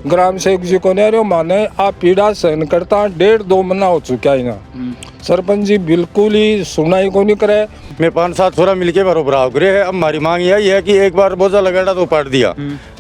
ग्राम सेवक जी को नहीं रहे माने आप पीड़ा सहन करता 1.5-2 महीना हो चुका है ना। सरपंच जी बिल्कुल ही सुनाई को नहीं करे। मैं 5-7 छोरा मिलके बराबर आओ करे है। अब हमारी मांग यही है कि एक बार बोझा लगाया तो पाट दिया,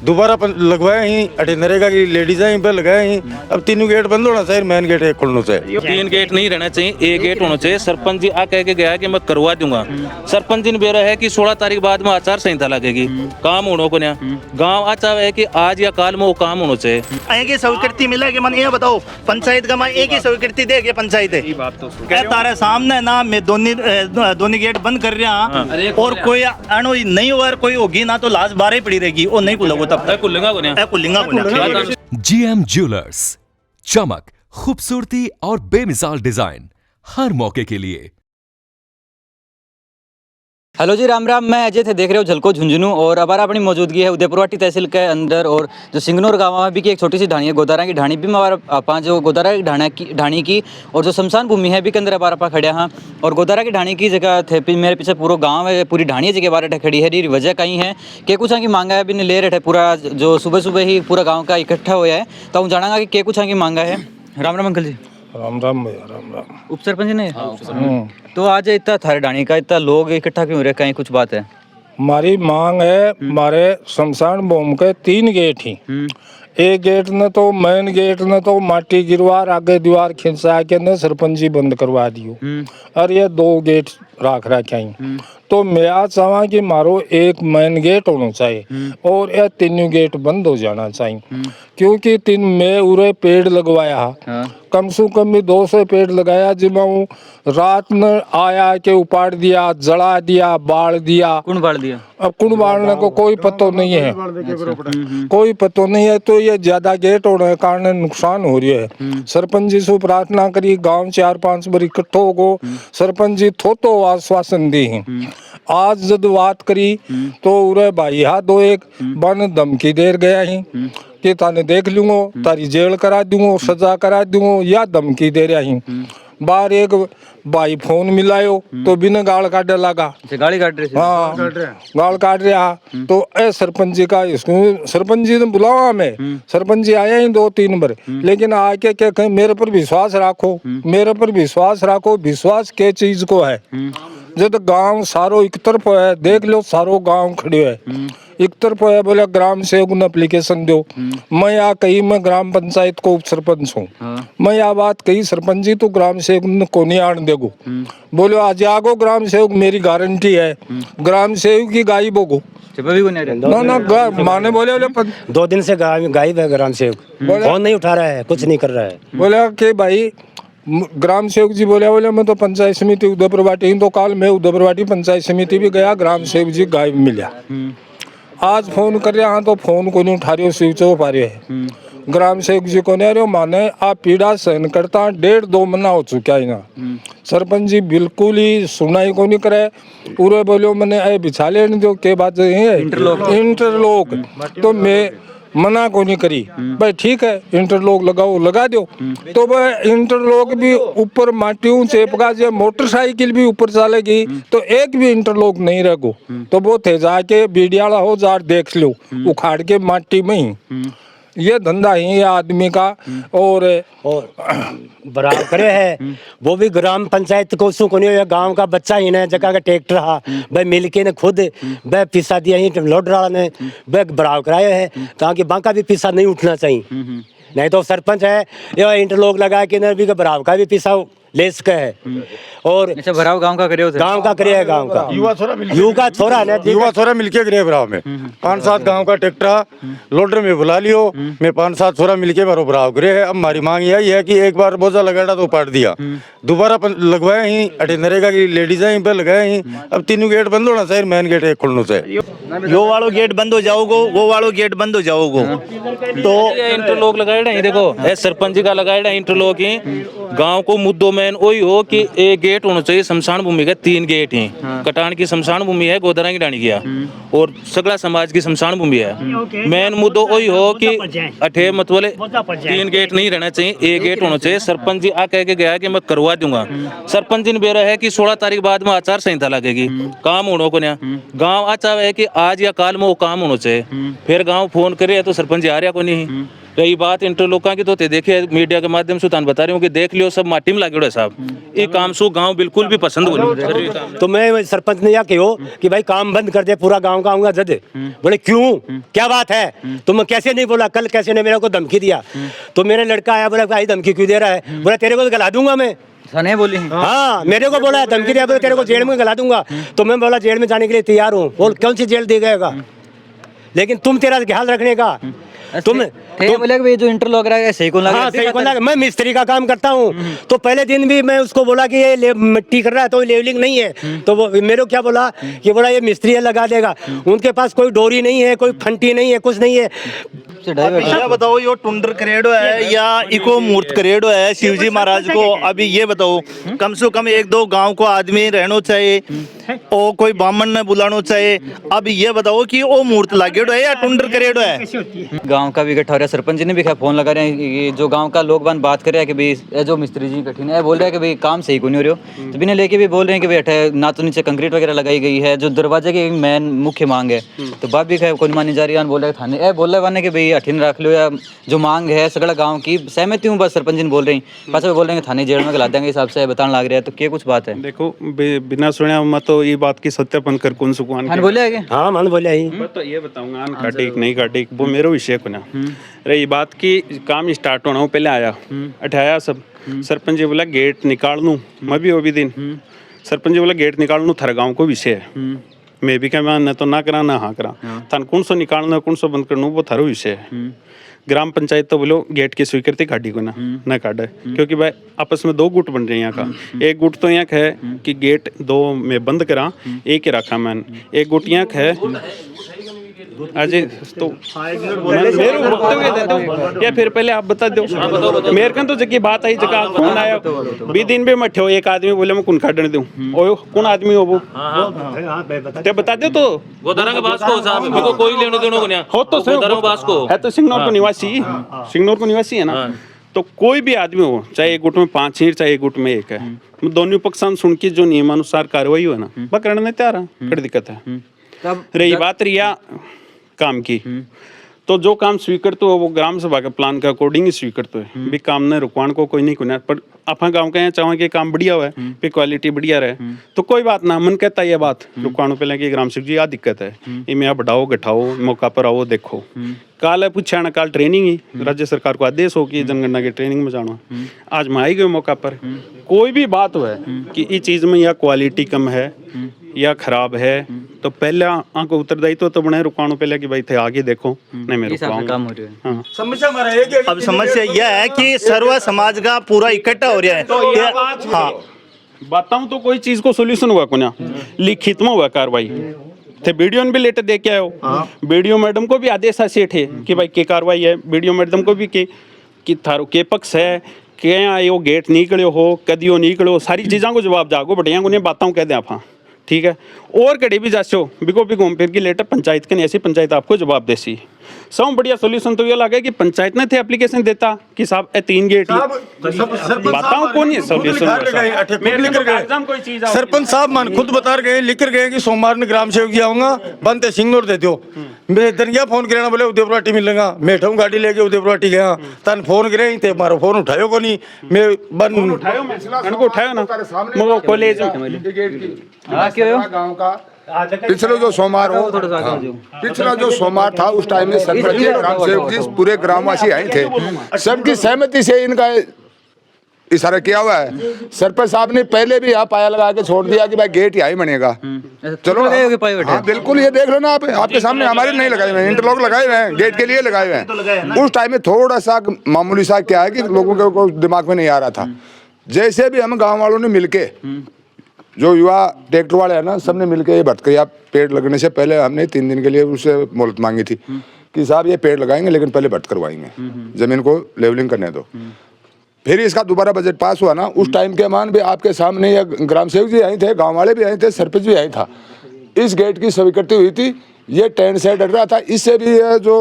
दोबारा लगवाए ही अटे नरेगा की लेडीज है पे लगाए ही। अब तीनों गेट बंद होना चाहिए, मेन गेट एक खुलना चाहिए। 3 गेट नहीं रहना चाहिए, एक गेट होना चाहिए। सरपंच जी आ कह के गया कि मैं करवा दूंगा। सरपंच जी ने बेरा है कि 16 तारीख बाद में आचार संहिता लगेगी, काम होने को नहीं। गाँव अच्छा है कि आज या काल में वो काम होना चाहिए। एक ही स्वीकृति मिला कि मन ये बताओ पंचायत का एक ही स्वीकृति दे के पंचायत है तारे सामने ना मैं दोनों गेट बंद कर रहा और कोई अणु नहीं हुआ कोई होगी ना तो लाश बारह पड़ी रहेगी और नहीं खुलेगा तब तक खुलेगा। GM ज्वेलर्स, चमक, खूबसूरती और बेमिसाल डिजाइन हर मौके के लिए। हेलो जी, राम राम। मैं अजय थे, देख रहे हो झलको झुंझुनू। और अब अपनी मौजूदगी है उदयपुरवाटी तहसील के अंदर और जो सिंगनौर गाँव में भी की एक छोटी सी ढाणी है, गोदारा की ढाणी भी हमारा पाँच जो गोदारा की ढाणी की और जो शमशान भूमि है भी के अंदर हमारा खड़े हाँ। और गोदारा की ढाणी की जगह थे मेरे पीछे पूरा गाँव है, पूरी ढाणी जगह बारह खड़ी है। वजह कहीं है कि कुछ की मांगा है भी ले रहे पूरा जो सुबह सुबह ही पूरा गाँव का इकट्ठा हुआ है। तो हम जानागा कि कुछ की मांगा है। राम राम अंकल जी। राम राम भैया, राम राम। उप सरपंच ने तो आज इतना थारे ढाणी का इतना लोग इकट्ठा क्यों हो रहे, कहीं कुछ बात है? हमारी मांग है हमारे शमशान भूमि के 3 गेट ही। एक गेट न तो मेन गेट न तो माटी गिरवार आगे दीवार खिंचा के न सरपंच जी बंद करवा दियो और ये 2 गेट राख रखे हैं। तो मैं आज चाहवा कि मारो एक मेन गेट होना चाहिए और ये 3 गेट बंद हो जाना चाहिए। क्योंकि 3 में उरे पेड़ लगवाया कम से कम भी 200 पेड़ लगाया जिसमें रात में आया के उपाड़ दिया, जला दिया, बाढ़ दिया। कौन बाढ़ दिया? अब कुण बाढ़ने को कोई पतो नहीं है, कोई पतो नहीं है। तो ये ज्यादा गेट होने के कारण नुकसान हो रही है। सरपंच जी से प्रार्थना करी, गांव 4-5 बार इकट्ठो हो, सरपंच जी थोतो आश्वासन दी है। आज जब बात करी तो उरे भाई हा 2-1 बन धमकी दे गया है कि ताने देख लूंगा, तारी जेल करा दूंगा, सजा करा दूंगा या धमकी दे रहा ही। बार एक भाई फोन मिलायो तो बिना गाल काटे लगा, गाली काट रहे थे। हाँ गाल काट रहा। तो ए सरपंच जी का इसको सरपंच जी ने बुलावा हमें, सरपंच जी आया ही 2-3 बार, लेकिन आके क्या मेरे पर विश्वास रखो, मेरे पर विश्वास रखो। विश्वास के चीज को है जब गांव सारो एक तरफ है, देख लो सारो गांव खड़े है एक तरफ है। बोले ग्राम सेवक ने एप्लीकेशन दो, मैं यहाँ कही मैं ग्राम पंचायत को उप सरपंच हूँ, मैं यह बात कही सरपंच जी तो ग्राम सेवक ने को नहीं आने देगो। बोलो आज आगो ग्राम सेवक, मेरी गारंटी है ग्राम सेवक की गायब होगो ना माने। बोले 2 दिन से गायब है ग्राम सेवक, फोन नहीं उठा रहा है, कुछ नहीं कर रहा है। बोला कि भाई ग्राम सेवक जी बोले मैं तो पंचायत समिति उदयपुरवाटी, तो कल मैं उदयपुरवाटी पंचायत समिति भी गया, ग्राम सेवक जी गायब मिला। आज फोन कर रहा तो फोन को नहीं उठा रहे, स्विच ऑफ आ रहे है। ग्राम सेवक जी को नहीं रहे माने आप पीड़ा सहन करता 1.5-2 महीना हो चुका है ना। सरपंच जी बिल्कुल ही सुनाई को नहीं करे। पूरे बोलो मैंने ए बिछा लेने दो के बात है इंटरलॉक, तो मैं मना को नहीं करी भाई ठीक है इंटरलॉक लगाओ, लगा दो। तो वह इंटरलॉक भी ऊपर माटी चेपका, जब मोटरसाइकिल भी ऊपर चलेगी तो एक भी इंटरलॉक नहीं रहेगो। तो वो थे जाके बीडियाला हो जा देख लो उखाड़ के माटी में ही। ये धंधा ही है आदमी का। और बराबर करे है वो भी ग्राम पंचायत को उसको नहीं, गांव का बच्चा ही ना जगह का ट्रैक्टर हा भाई मिलके ने खुद वह पिसा दिया ही लोड रहा ने वह बराबर कराया है, ताकि बांका भी पिसा नहीं उठना चाहिए। नहीं तो सरपंच है ये इंटरलॉक लगा के न भी बराबर का भी पिसा ले सके है। और अच्छा भराव गांव का करे, गांव का करे है, गांव का युवा छोरा मिलके करे बराव में 5-7 गांव का ट्रैक्टर लोडर में बुला लियो, मैं 5-7 छोरा मिलके बराबर करे है। अब हमारी मांग यही है कि एक बार बोझा लगाया तो पाट दिया, दोबारा लगवाए ही अटे नरेगा की लेडीज है पे लगाए ही। अब तीनों गेट बंद होना चाहिए, मेन गेट एक खुलना चाहिए। यो वालो गेट बंद हो जाओगो, वो वालो गेट बंद हो जाओगो। तो इंटरलॉक लगाए देखो सरपंच जी का लगाए इंटरलॉक ही। गाँव को मुद्दों में वही हो कि एक गेट होना चाहिए। शमशान भूमि का 3 गेट हैं। कटान की शमशान भूमि है, गोदारा की ढाणी किया और सगड़ा समाज की शमशान भूमि है। मेन मुद्दो वही हो कि अठे मतलब 3 गेट नहीं रहना चाहिए, एक गेट होना चाहिए। सरपंच जी आ कह के गया कि मैं करवा दूंगा। सरपंच जी ने बेरा है कि 16 तारीख बाद में आचार संहिता लगेगी, काम होने को नहीं। गाँव अच्छा है कि आज या काल में वो काम होना चाहिए। फिर गाँव फोन करे तो सरपंच जी आ रहा को नहीं। रही बात इंटरलोका की, तो देखिए मीडिया के माध्यम से तान बता रही हूँ कि देख लियो सब माटी में लागेड़ो है साहब। ये काम सो गांव बिल्कुल भी पसंद बोली। तो मैं सरपंच ने यह कहो कि भाई काम बंद कर दे, पूरा गांव का आऊंगा जज। बोले क्यों, क्या बात है, तुम कैसे नहीं बोला, कल कैसे ने मेरे को धमकी दिया। तो मेरा लड़का आया, बोला भाई धमकी क्यों दे रहा है, बोला तेरे को तो गला दूंगा मैं। नहीं बोली। हाँ मेरे को बोला धमकी दिया, बोला तेरे को जेल में गला दूंगा। तो मैं बोला जेल में जाने के लिए तैयार हूँ। बोल कौन सी जेल दे गएगा, लेकिन तुम तेरा ख्याल रखने का तुम बोले कि जो इंटरलॉक रहा है सही कौन लगा। हाँ सही कौन लगा। मैं मिस्त्री का काम करता हूँ, तो पहले दिन भी मैं उसको बोला कि ये मिट्टी कर रहा है तो लेवलिंग नहीं है, तो वो मेरे को क्या बोला कि बोला ये मिस्त्री लगा देगा। उनके पास कोई डोरी नहीं है, कोई फंटी नहीं है, कुछ नहीं है। ये बताओ यो टुंडर करेड़ो है या इको मूर्त करेड़ो है शिवजी महाराज को। अभी ये बताओ कम से कम 1-2 गांव को आदमी रहना चाहिए और कोई ब्राह्मण ने बुलाना चाहिए। अब ये बताओ कि वो मूर्त लागेड़ो है या टुंडर करेड़ो है। गांव का भी इकट्ठा हो रहा है, सरपंच जी ने भी फोन लगा रहे हैं कि जो गांव का लोग बात कर रहे हैं कि भाई जो मिस्त्री जी कठिन है, बोल रहे हैं कि भाई काम सही को नहीं हो रहा हो। तो बिना लेके भी बोल रहे हैं कि भाई अठे ना तो नीचे कंक्रीट वगैरह लगाई गई है, जो दरवाजे की मेन मुख्य मांग है। तो बात भी कोई मानी जा रही है, बोल रहे थाने बोल रहे कि भाई अठिन रख लो, या जो मांग है सगड़ा गाँव की सहमति हूँ, बस सरपंच जी बोल रही पास बोल रहे हैं थाने जेल में गला देंगे हिसाब से बताने लग रहा है। तो क्या कुछ बात है। देखो बिना सुने मत तो ये बात की सत्यापन कर कौन सुकुआन हाँ बोले आगे। हाँ मन बोले ही तो ये बताऊंगा काटे नहीं काटे वो मेरा विषय को ना रही बात की काम स्टार्ट होना हो पहले आया अठाया सब सरपंच जी बोला गेट निकाल लूँ। मैं भी वो भी दिन सरपंच जी बोला गेट निकाल लूँ थारा गाँव को विषय है। मैं भी क्या मैं तो ना करा ना हाँ करा थान कौन सो निकालना कौन सो बंद करना वो थारो विषय है। ग्राम पंचायत तो बोलो गेट की स्वीकृति काटी को ना काटे, क्योंकि भाई आपस में 2 गुट बन रहे हैं यहाँ का। एक गुट तो यहाँ है कि गेट 2 में बंद करा, एक ही रखा मैंने। एक गुट यहाँ है अजय तो मेरे वक्तव्य दे दो या फिर पहले आप बता दो। मेरे का तो जगह बात आई जगह फोन आया बी दिन भी मठे हो एक आदमी बोले मैं कौन काटने दूं ओ कौन आदमी हो वो ते बता दो। तो गोदारा के पास को साहब मेरे को कोई लेने देने को नहीं हो तो गोदारा के पास को है तो सिंगनौर को निवासी है ना। तो कोई भी आदमी हो चाहे एक गुट में 5 है चाहे एक गुट में 1 है, दोनों पक्षान सुन के जो नियमानुसार कार्रवाई हो ना वह करने तैयार है। क्या दिक्कत है। रही बात रिया काम की तो जो काम स्वीकृत हो वो ग्राम सभा के प्लान के अकॉर्डिंग ही स्वीकृत है। भी काम ने रुकवान को कोई नहीं कुना, पर अपना गांव के यहाँ चाहें कि काम बढ़िया हुआ है पे क्वालिटी बढ़िया रहे तो कोई बात ना। मन कहता है ये बात रुकवानों पहले कि ग्राम सेवक जी आ दिक्कत है इनमें आप बढ़ाओ गठाओ मौका पर आओ देखो। काल है पूछा ना काल ट्रेनिंग ही राज्य सरकार को आदेश हो कि जनगणना की ट्रेनिंग में जाना। आज मैं आई गए मौका पर कोई भी बात हो है कि इस चीज में या क्वालिटी कम है या खराब है तो पहले आंखों उत्तरदायित्व तो बने रुकानो पहले कि भाई थे आगे देखो नहीं मेरे काम हो रहा है। समस्या हमारा एक है अब समस्या यह है कि सर्व समाज का पूरा इकट्ठा हो रहा है। तो हाँ बताऊं तो कोई चीज को सोल्यूशन हुआ को ना लिखित में हुआ कार्रवाई थे। वीडियो भी लेटर दे के आयो वीडियो मैडम को भी आदेश सेठ है कि भाई के कार्रवाई है। वीडियो मैडम को भी कि थारो के पक्ष है क्या यो गेट निकलो हो कदियो निकलो सारी चीज़ों को जवाब जागो बढ़िया को नहीं बातों कह दें आप ठीक है। और कड़ी भी जासो बिको भी घूम फिर की लेटर पंचायत के नहीं ऐसी पंचायत आपको जवाब देसी। सब बढ़िया सोल्यूशन तो ये लगा कि पंचायत ने थे एप्लीकेशन देता कि साहब 3 गेट बताओ कौन है सोल्यूशन। सरपंच साहब मान खुद बता गए लिख कर गए कि सोमवार ने ग्राम सेवक जी आऊंगा बनते सिंगनौर दे दो। मैं दरिया फोन करना बोले उदयपुर मिलेगा मैं उठाऊँ गाड़ी लेके उदयपुर गया तन फोन करे थे मारो फोन उठायो को नहीं मैं बन उठायो ना कॉलेज गाँव का पिछले जो सोमवार हो पिछला जो सोमवार था उस टाइम में सरपंच ग्राम सेवक जी पूरे ग्रामवासी आए थे। सबकी सहमति से इनका इशारा किया हुआ है। सरपंच साहब ने पहले भी यहाँ पाया लगा के छोड़ दिया कि भाई गेट यही बनेगा। चलो हाँ बिल्कुल ये देख लो ना आप आपके सामने हमारे नहीं लगाए हुए हैं इंटरलॉक लगाए हुए हैं गेट के लिए लगाए हुए हैं। उस टाइम में थोड़ा सा मामूली सा क्या है कि लोगों के दिमाग में नहीं आ रहा था। जैसे भी हम गाँव वालों ने मिलके जो युवा ट्रैक्टर वाले हैं ना सबने मिलके ये भटकरिया पेड़ लगने से पहले हमने 3 दिन के लिए उससे मोहलत मांगी थी कि साहब ये पेड़ लगाएंगे लेकिन पहले भट करवाएंगे जमीन को लेवलिंग करने दो। फिर इसका दोबारा बजट पास हुआ ना उस टाइम के मान भी आपके सामने या ग्राम सेवक जी आए थे गांव वाले भी आए थे सरपंच भी आए था। इस गेट की स्वीकृति हुई थी। ये टेंट से डर रहा था। इससे भी जो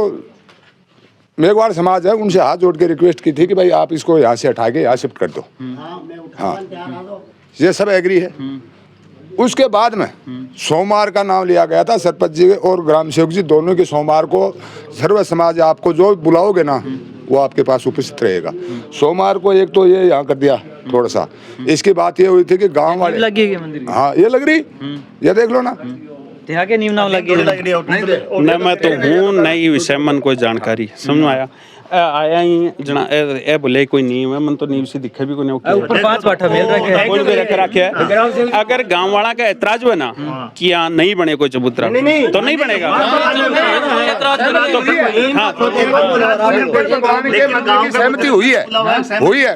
मेघवाड़ समाज है उनसे हाथ जोड़ के रिक्वेस्ट की थी कि भाई आप इसको यहाँ से हटा के यहाँ शिफ्ट कर दो। हाँ ये सब एग्री है। उसके बाद में सोमवार का नाम लिया गया था सरपंच जी और ग्राम सेवक जी दोनों के सोमवार को सर्व समाज आपको जो बुलाओगे ना वो आपके पास उपस्थित रहेगा। सोमवार को एक तो ये यहाँ कर दिया थोड़ा सा। इसकी बात ये हुई थी कि गांव वाले लगी है मंदिर में। हाँ ये लग रही, ये देख लो ना। यहाँ के नींव नाम लगी है। न मैं तो हूँ नहीं विषय मन कोई जानकारी समझ में आया आया ही जना ए बोले कोई नींव है मन तो नींव से दिखे भी कोई नहीं ऊपर 5 बाठा मेल रखे हैं। कोई भी रखे है। अगर गांव वाला का ऐतराज हुआ ना कि यहाँ नहीं बने कोई चबूतरा तो नहीं बनेगा। सहमति हुई है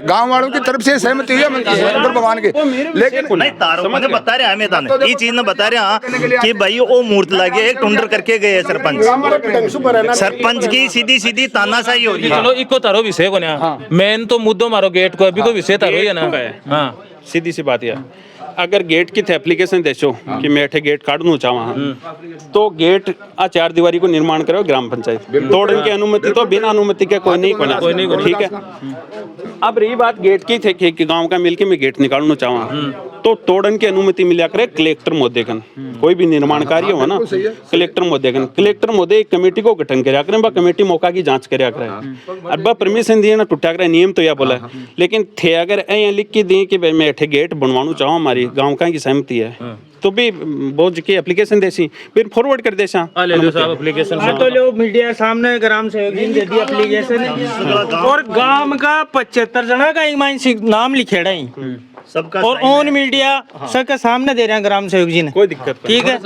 गांव वालों की तरफ से सहमति हुई है शंकर भगवान के। लेकिन नहीं तारों ने बता रहे हमें ताने ये चीज ने बता रहे कि भाई वो मूर्त लगे एक टुंडर करके गए सरपंच की सीधी सीधी तानाशाही हो रही है। चलो इको तारो विषय को ना मेन तो मुद्दों मारो गेट को अभी को विषय तारो है ना। हाँ सीधी सी बात है अगर गेट की थे एप्लीकेशन देशो कि मैं अठे गेट काटना चाहवा तो गेट आ 4 दीवारी को निर्माण करो ग्राम पंचायत तोड़ने की अनुमति तो बिना अनुमति के कोई नहीं ठीक है। अब रही बात गेट की थे कि गांव का मिलके मैं गेट निकालना चाहवा तो तोड़न की अनुमति मिला करे कलेक्टर महोदयगण कोई भी निर्माण कार्य हो ना कलेक्टर महोदय एक कमेटी को गठन કર્યા करे बा कमेटी मौका की जांच કર્યા करे अब बा परमिशन दिए ना टूटा करे नियम तो या बोला लेकिन थे अगर ऐ लिख के दिए कि भाई मैं अठे गेट बनवाना चाहूँ हमारी गांव का की सहमति है तो भी बहुत की एप्लीकेशन देसी फिर फॉरवर्ड कर देसा ले लो साहब एप्लीकेशन तो लो मीडिया सामने ग्राम सेवक जी ने दे दी एप्लीकेशन और गांव का 75 जना का एक नाम लिखेड़ा ही सबका और ऑन मीडिया सबके सामने दे रहे हैं ग्राम सेवक जी ने कोई दिक्कत ठीक है।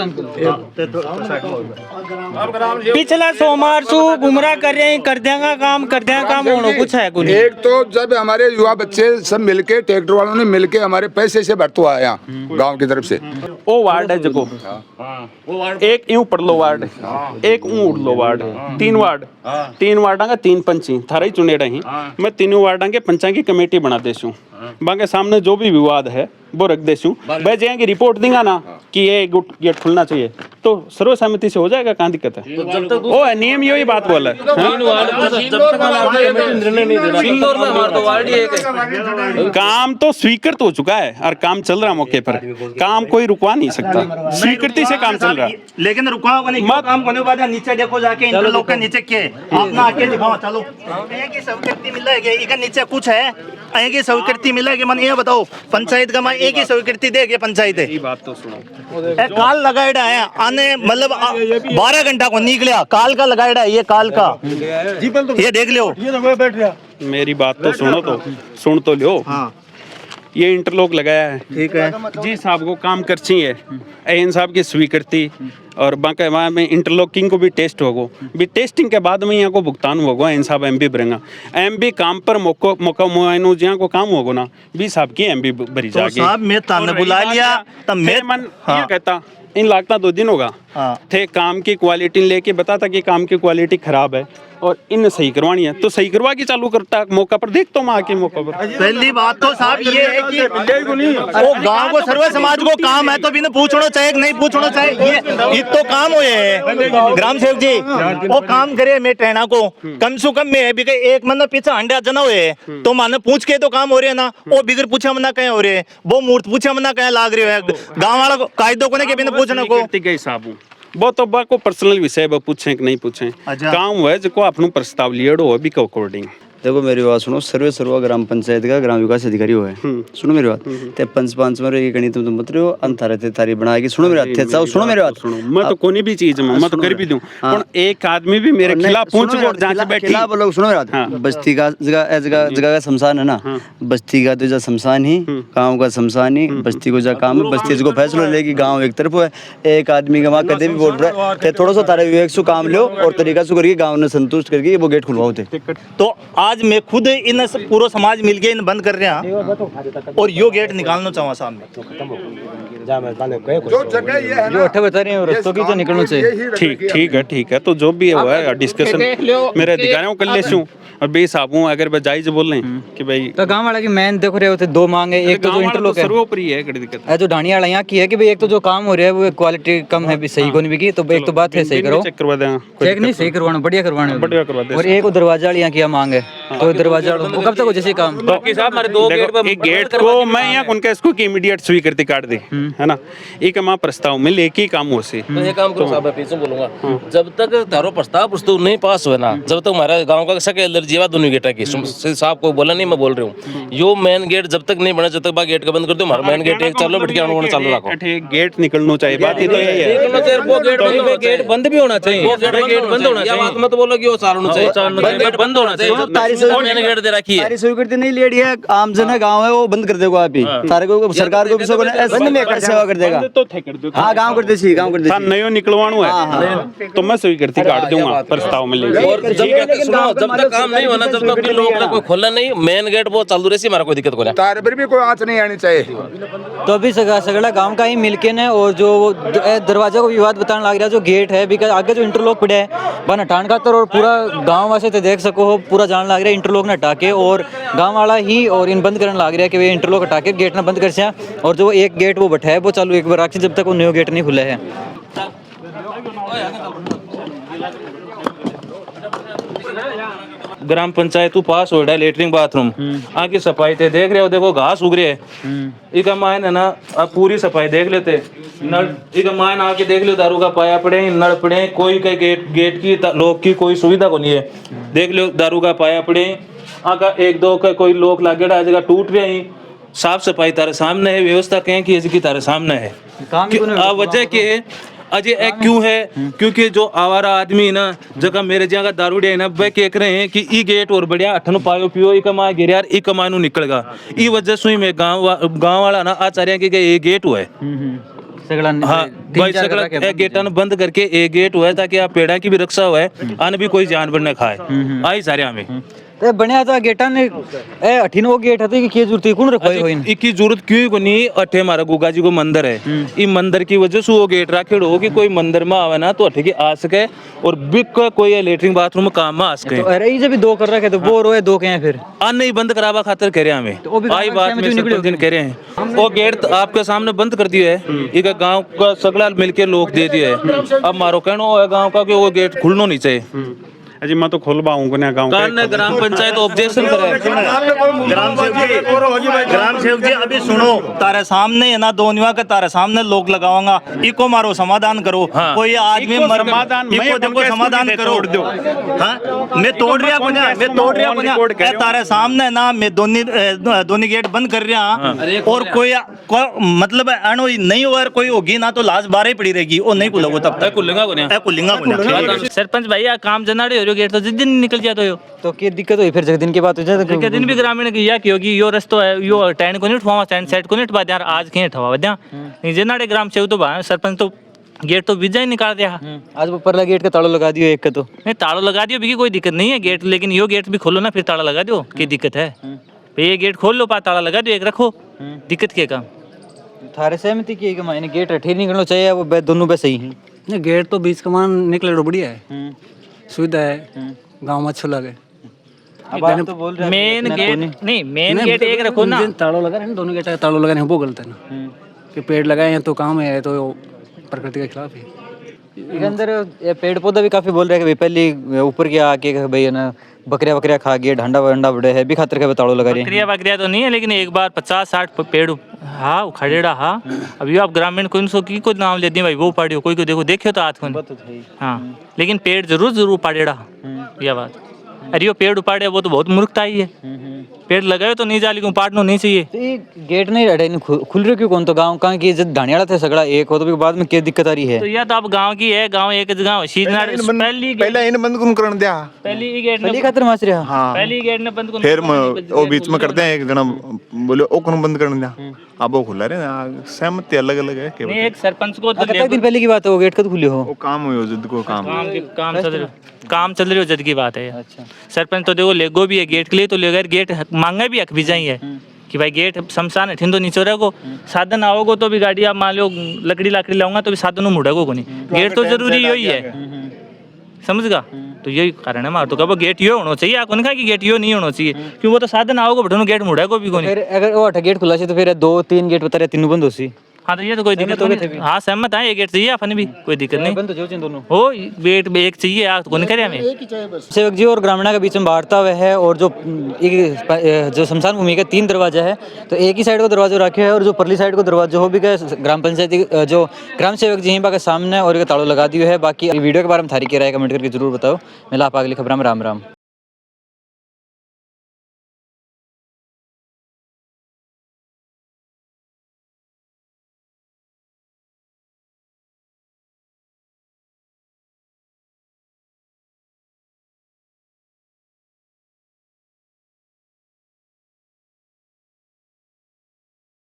पिछला सोमवार से गुमराह कर रहे हैं कर देगा काम होना कुछ है कुछ एक तो जब हमारे युवा बच्चे सब मिलके ट्रैक्टर वालों ने मिलके हमारे पैसे से भरतो आया गांव की तरफ से वो वार्ड है जको एक यूं पढ़ लो वार्ड एक ऊं उड़ लो वार्ड 3 वार्डा का 3 पंची थारा ही चुने रही मैं तीनों वार्डा के पंचायत की कमेटी बना देसू बाकी सामने जो भी विवाद है वो रख देसू भाई जाएंगे रिपोर्ट देंगे ना कि ये गेट खुलना चाहिए तो सर्वसम्मति से हो जाएगा कहाँ दिक्कत है वो है नियम यही बात बोला काम तो स्वीकृत हो चुका है और काम चल रहा मौके पर काम कोई रुकवा नहीं सकता स्वीकृति से काम चल रहा है लेकिन रुका होगा नहीं काम करने के बाद नीचे देखो जाके इंटरलॉक के नीचे के अपना आके दिखाओ चलो की स्वीकृति मिल रही है नीचे कुछ है की स्वीकृति मिल रही मन ये बताओ पंचायत का एक ही स्वीकृति देगी पंचायत है बात तो सुनो काल लगाएड़ा है आने मतलब 12 घंटा को निकलिया काल का लगाएड़ा है ये काल का ये देख लो मेरी बात तो सुन तो लो ये इंटरलॉक लगाया है ठीक है जी साहब को काम कर चाहिए इन साहब की स्वीकृति और बाकी वहाँ में इंटरलॉकिंग को भी टेस्ट होगा भी टेस्टिंग के बाद में यहाँ को भुगतान होगा इन साहब एमबी भरेगा एमबी काम पर मौका मुआयनो जहाँ को काम होगा ना 20 साहब की एमबी भरी जाएगी साहब मैं ताने बुला लिया तब मैं मन ये कहता इन लागता 2 दिन होगा थे काम की क्वालिटी लेके बताता कि काम की क्वालिटी खराब है और इन सही करवानी है तो सही करवा के चालू करता मौका पर देख तो माँ के मौका पर पहली बात तो साहब ये है कि वो गांव को सर्व समाज को काम है तो भी पूछना चाहिए नहीं पूछना चाहिए ये तो काम हुए है ग्राम सेवक जी वो काम करे मैं ट्रेना को कम से कम में भी एक मतलब पीछे अंडा जना हुए तो माने पूछ के तो काम हो रहे है ना वो बिगर पूछे मना कहीं हो रहे है वो मूर्त पूछे मना कहीं लाग रहे है गाँव वाला कायदों को नहीं के पूछने को साबू वो तो बा को पर्सनल विषय पूछे कि नहीं पूछे काम हुआ है जो अपनो प्रस्ताव लियो हो भी अकॉर्डिंग देखो मेरी बात सुनो सर्वा ग्राम पंचायत का ग्राम विकास अधिकारी हुआ है सुनो मेरी बात ते पंच में ये गणित तुम मत रहे हो अंतर तारी बनाएगी सुनो मेरी बात चाहो सुनो मेरी बात मैं तो कोई भी चीज में मैं तो कर भी दूं पर एक आदमी भी मेरे खिलाफ पूछ को जांच बैठी खिलाफ लोग सुनो मेरी बात बस्ती का जगह का शमशान है ना बस्ती का तो जा शमशान ही गांव का शमशान ही बस्ती को जा काम है बस्ती को फैसला लेगी गांव एक तरफ है एक आदमी का वहां कदे भी बोल रहा है थोड़ा सा तारे विवेक से काम लो और तरीका से करके गांव ने संतुष्ट करके वो गेट खुलवाओ थे तो आज मैं खुद इन पूरा समाज मिल के इन बंद कर रहे हैं और यो गेट निकालना चाहूँ सामने जो जगह ये है जो अठे बता रहे हैं रस्तों की तो निकलना चाहिए ठीक है तो जो भी हुआ है डिस्कशन मेरे अधिकारियों कर ले और बेसाबू अगर बजाई जो बोल रहे हैं कि भाई तो गांव वाला की मैन देखो रहे होते 2 मांग है एक तो जो इंटरलॉक है सर्वोपरि है कोई दिक्कत है जो ढाणी वाला यहाँ की है कि भाई एक तो जो काम हो रहा है वो क्वालिटी कम है भी सही को नहीं बिकी तो एक तो बात है सही करो चेक करवा दें चेक नहीं सही करवाना बढ़िया करवाना करवा दे और एक दरवाजा वाली यहाँ की मांग है तो दरवाजा वो कब तक हो जैसे काम बाकी साहब हमारे 2 गेट पे गेट को मैं यहाँ उनका इसको की इमीडिएट स्वीकृति काट दी है ना एक हमारा प्रस्ताव में लेके काम हो से तो ये काम करो साहब मैं पीछे बोलूंगा जब तक तारो प्रस्ताव नहीं पास हुआ ना जब तक हमारा गांव का सके जीवा दोनों गेटा की साहब को बोला नहीं, मैं बोल रही हूँ यो मेन गेट जब तक नहीं बना जब तक बा गेट का बंद कर दो, हमारा मेन गेट एक चालू बैठ के आना चालू रखो। गेट निकलना चाहिए, बात ये तो यही है। वो गेट बंद भी होना चाहिए, गेट बंद होना चाहिए, मत बोलो कि वो चालू होना चाहिए, गेट बंद होना चाहिए। मैंने गेट दे रखी है, सारी स्वीकृति नहीं ले रही है, आम जन है गाँव है वो बंद कर देगा आप ही सारे को, सरकार को भी सेवा कर देगा। तो थे कर दो, हाँ गाँव कर दे, गाँव कर दे नयो निकलवाणु है तो मैं स्वीकृति काट दूंगा प्रस्ताव में लेके। और जब तक काम नहीं होना, जब तक लोग का कोई खोलना नहीं, मेन गेट वो चालू रही, हमारा कोई दिक्कत को तार पर भी कोई आंच नहीं आनी चाहिए। तो अभी सगड़ा गांव का ही मिलके ने और जो दरवाजा को विवाद बताने लग रहा है, जो गेट है बिकॉज आगे जो इंटरलॉक पड़ा है बन हटान का और पूरा गांव वासे तो देख सको हो पूरा जान लग रहा है इंटरलॉक न हटा के, और गांव वाला ही और इन बंद करने लग रहा है कि वे इंटरलॉक हटा के गेट ना बंद कर से, और जो एक गेट वो बैठा है वो चालू एक बार जब तक वो नया गेट नहीं खुला है। ग्राम पंचायत पास हो रहा है लेटरिन बाथरूम आगे सफाई थे देख रहे हो, देखो घास उग रही है, इका मायन है ना अब पूरी सफाई देख लेते, नल इका मायन आके देख लो, दारू का पाया पड़े, नल पड़े, कोई का गेट की लोग की कोई सुविधा को नहीं है, देख लो दारू का पाया पड़े, आका एक दो का कोई लोग लागेड़ा जगह टूट रहे हैं, साफ सफाई तारे सामने है, व्यवस्था कहें कि इसकी तारे सामने है, वजह के अजय एक क्यों है, क्योंकि जो आवारा आदमी ना जगह मेरे जगह का दारू है ना वे कह रहे हैं कि ई गेट और बढ़िया अठन पायो पियो ई कमा गिर यार ई कमानु निकलगा, ई वजह से मैं गांव वाला ना आचार्य के ये गेट हुआ है। हाँ भाई सगड़ा एक गेटा बंद करके एक गेट हुआ है ताकि आप पेड़ा की भी रक्षा हुआ है, आने भी कोई जानवर न खाए, आई सारे हमें ते बढ़िया था गेटा ने ए अठिन वो गेट हते की जरूरत कौन रखवाई होइन इकी जरूरत क्यों कोनी, अठे हमारा गुगा जी को मंदिर है, ई मंदिर की वजह से वो गेट राखेड़ हो कि कोई मंदिर में आवे ना तो अठे की आ सके और बिक कोई लेटरिन बाथरूम काम में आ सके। तो अरे जब दो कर रखे तो वो रोए दो के फिर आ नहीं बंद करावा खातिर कह रहे हैं हमें, आई बात में सरपंच दिन कह रहे हैं वो गेट आपके सामने बंद कर दिया है, इका गांव का सगड़ा मिलके लोग दे दिया है, अब मारो कहनो है गांव का कि वो गेट खुलना नहीं चाहिए। अजी मैं तो खोलवाऊंगा ना गांव का ग्राम पंचायत ऑब्जेक्शन करे, ग्राम सेवक जी अभी सुनो, तारे सामने है ना दो निवा के तारे सामने लोग लगाऊंगा, इको मारो समाधान करो, कोई आदमी समाधान इको देखो समाधान करो, हाँ मैं तोड़ रहा कुछ, मैं तोड़ रहा कुछ, तारे सामने ना मैं दोनों गेट बंद कर रहा, और कोई मतलब अणु नहीं हुआ कोई होगी ना तो लाश बारह पड़ी रहेगी, वो नहीं खुलेगा तब तक खुलेगा। सरपंच भैया काम जना गेट तो जिस दिन निकल जाते हो तो क्या दिक्कत हुई फिर दिन की बात हो जाए तो दिन भी ग्रामीण की या क्योंकि यो रस्तो है यो टैन को नहीं उठवा टैन सेट को नहीं उठवा यार आज के उठवा दिया जेनाड़े ग्राम से तो सरपंच तो गेट तो विजय निकाल दिया, आज वो परला गेट का ताला लगा दियो एक का, तो नहीं ताला लगा दियो भी कोई दिक्कत नहीं है गेट, लेकिन यो गेट भी खोलो ना फिर ताला लगा दो, क्या दिक्कत है, ये गेट खोल लो पा ताला लगा दो एक रखो, दिक्कत क्या काम थारे सहमति की है मायने गेट अठे निकलना चाहिए, वो दोनों पे सही है, नहीं गेट तो बीच का मान निकले तो बढ़िया है, सुविधा है, गांव में अच्छा लगे। अब आप तो बोल रहे हैं मेन गेट नहीं, मेन गेट एक रखो ना, तालों लगा रहे हैं दोनों गेट तालों लगा रहे हैं, वो गलत है ना कि पेड़ लगाए हैं तो काम है तो प्रकृति के खिलाफ है। इसके अंदर ये पेड़ पौधा भी काफी बोल रहे हैं कि पहले ऊपर के आके भाई ना बकरिया बकरिया खा गए ढंडा वंडा बड़े है भी खातर के ताड़ो लगा रही है, बकरिया तो नहीं है लेकिन एक बार 50-60 पेड़ हाँ उखाड़ेड़ा हाँ, अभी आप ग्रामीण को इनको की कोई नाम ले दिए भाई वो पाड़ियो कोई को देखो देखियो तो हाथ को हाँ, लेकिन पेड़ जरूर उपाड़ेड़ा यह बात, अरे यो पेड़ उपाड़े वो तो बहुत मूर्खता ही है, पेड़ लगाए तो नहीं जा लेकिन उपाड़ना नहीं चाहिए। तो ये गेट नहीं हटे खुल रहे क्यों कौन तो गांव का की जब धानियाड़ा थे सगड़ा एक हो तो बाद में क्या दिक्कत आ रही है, तो यह तो अब गांव की है, गांव एक जगह पहले इन बंद कौन करन दिया, पहली गेट पहली खातर मास रहा हाँ पहली गेट ने बंद फिर वो बीच में करते हैं एक जना बोले ओ कौन बंद करन दिया, अब वो खुला रहे सहमति अलग अलग है नहीं, एक सरपंच को तो कितने दिन पहले की बात है वो गेट कब खुले हो, वो काम हुई जिद को काम चल रही हो जद की बात है। अच्छा सरपंच तो देखो लेगो भी है गेट के लिए, तो लेगर गेट मांगा भी हक भी चाहिए कि भाई गेट शमशान ठिंदो नीचे रहेगो, साधन आओगो तो भी गाड़ी आप मान लो लकड़ी लाऊंगा तो भी साधन मुड़ेगो को नहीं, गेट तो जरूरी यही है समझगा, तो यही कारण है मार तो कब गेट यो होना चाहिए, आपको कहा कि गेट यो नहीं होना चाहिए क्यों वो तो साधन आओगे बटन गेट मुड़ेगो भी को नहीं, अगर वो 8 गेट खुला तो फिर 2-3 गेट बता रहे तीनों बंद होसी, हाँ तो ये तो कोई दिक्कत नहीं, हाँ सहमत है, एक गेट चाहिए अपन भी कोई दिक्कत नहीं, बंद हो दोनों हो गेट में एक चाहिए आप कौन करे हमें। सेवक जी और ग्रामीणा के बीच में वार्ता हुआ है, और जो शमशान भूमि का 3 दरवाजा है तो एक ही साइड को दरवाजा रखे है और जो परली साइड को दरवाजा हो भी ग्राम पंचायत जो ग्राम सेवक जी के सामने और ताड़ो लगा दियो है। बाकी वीडियो के बारे में थारी क्या राय कमेंट करके जरूर बताओ। मिला आप अगली खबर में, राम राम।